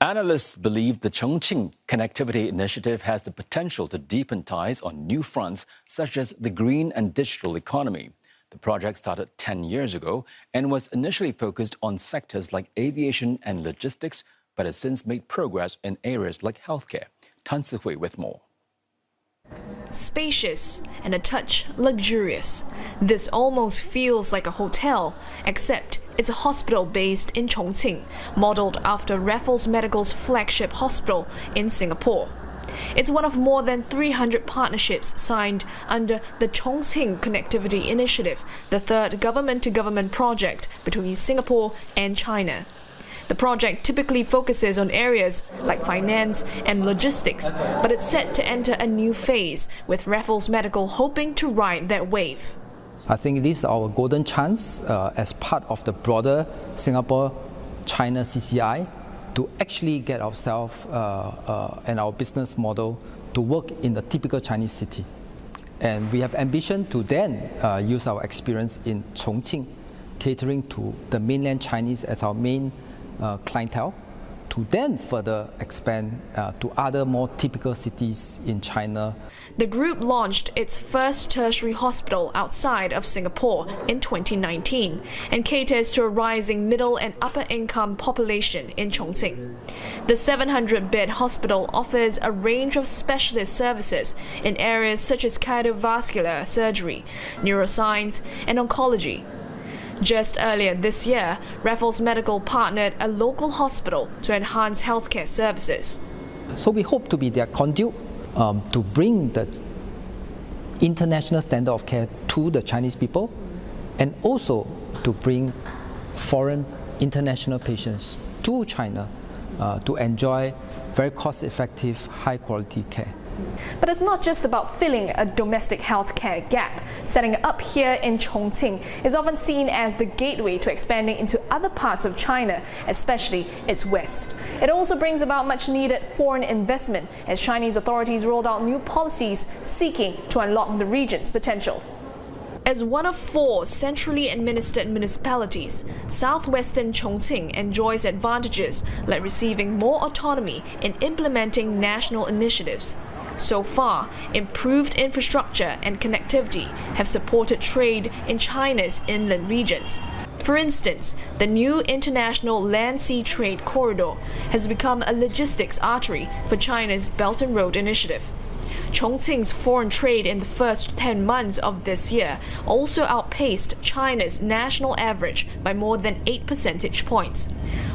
Analysts believe the Chongqing connectivity initiative has the potential to deepen ties on new fronts, such as the green and digital economy. The project started 10 years ago and was initially focused on sectors like aviation and logistics, but has since made progress in areas like healthcare. Si Hui with more. Spacious and a touch luxurious. This almost feels like a hotel, except it's a hospital based in Chongqing, modeled after Raffles Medical's flagship hospital in Singapore. It's one of more than 300 partnerships signed under the Chongqing Connectivity Initiative, the third government-to-government project between Singapore and China. The project typically focuses on areas like finance and logistics, but it's set to enter a new phase, with Raffles Medical hoping to ride that wave. I think this is our golden chance as part of the broader Singapore-China CCI to actually get ourselves and our business model to work in the typical Chinese city. And we have ambition to then use our experience in Chongqing, catering to the mainland Chinese as our main clientele, to then further expand to other more typical cities in China. The group launched its first tertiary hospital outside of Singapore in 2019 and caters to a rising middle and upper income population in Chongqing. The 700-bed hospital offers a range of specialist services in areas such as cardiovascular surgery, neuroscience, and oncology. Just earlier this year, Raffles Medical partnered a local hospital to enhance healthcare services. So we hope to be their conduit to bring the international standard of care to the Chinese people, and also to bring foreign international patients to China to enjoy very cost-effective, high-quality care. But it's not just about filling a domestic healthcare gap. Setting up here in Chongqing is often seen as the gateway to expanding into other parts of China, especially its west. It also brings about much needed foreign investment as Chinese authorities rolled out new policies seeking to unlock the region's potential. As one of 4 centrally administered municipalities, southwestern Chongqing enjoys advantages like receiving more autonomy in implementing national initiatives. So far, improved infrastructure and connectivity have supported trade in China's inland regions. For instance, the new international land-sea trade corridor has become a logistics artery for China's Belt and Road Initiative. Chongqing's foreign trade in the first 10 months of this year also outpaced China's national average by more than 8 percentage points.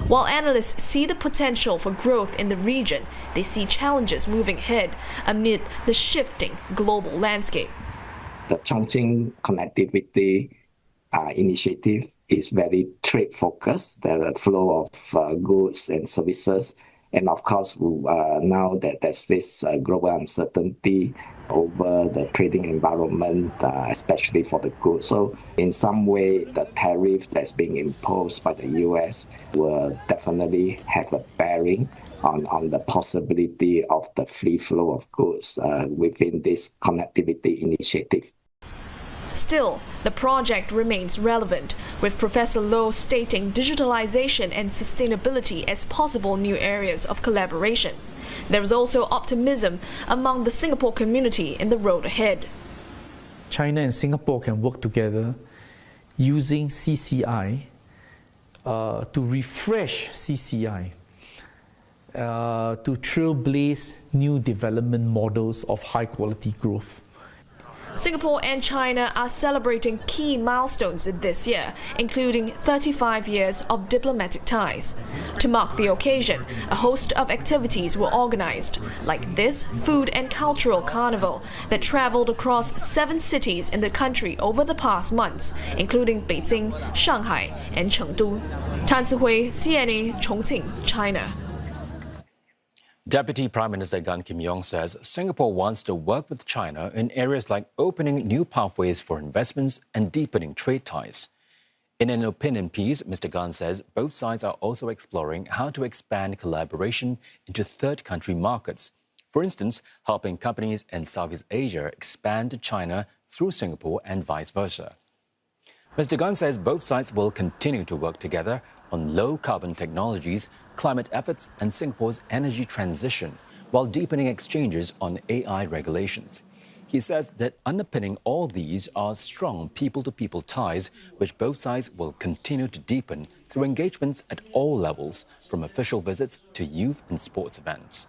While analysts see the potential for growth in the region, they see challenges moving ahead amid the shifting global landscape. The Chongqing Connectivity Initiative is very trade-focused, the flow of goods and services. And of course, now that there's this global uncertainty over the trading environment, especially for the goods. So in some way, the tariff that's being imposed by the US will definitely have a bearing on the possibility of the free flow of goods within this connectivity initiative. Still, the project remains relevant, with Professor Low stating digitalization and sustainability as possible new areas of collaboration. There is also optimism among the Singapore community in the road ahead. China and Singapore can work together using CCI to refresh CCI, to trailblaze new development models of high-quality growth. Singapore and China are celebrating key milestones this year, including 35 years of diplomatic ties. To mark the occasion, a host of activities were organized, like this food and cultural carnival that traveled across 7 cities in the country over the past months, including Beijing, Shanghai, and Chengdu. Si Hui, CNA, Chongqing, China. Deputy Prime Minister Yong says Singapore wants to work with China in areas like opening new pathways for investments and deepening trade ties. In an opinion piece, Mr. Gan says both sides are also exploring how to expand collaboration into third-country markets. For instance, helping companies in Southeast Asia expand to China through Singapore and vice versa. Mr. Gunn says both sides will continue to work together on low-carbon technologies, climate efforts, and Singapore's energy transition, while deepening exchanges on AI regulations. He says that underpinning all these are strong people-to-people ties, which both sides will continue to deepen through engagements at all levels, from official visits to youth and sports events.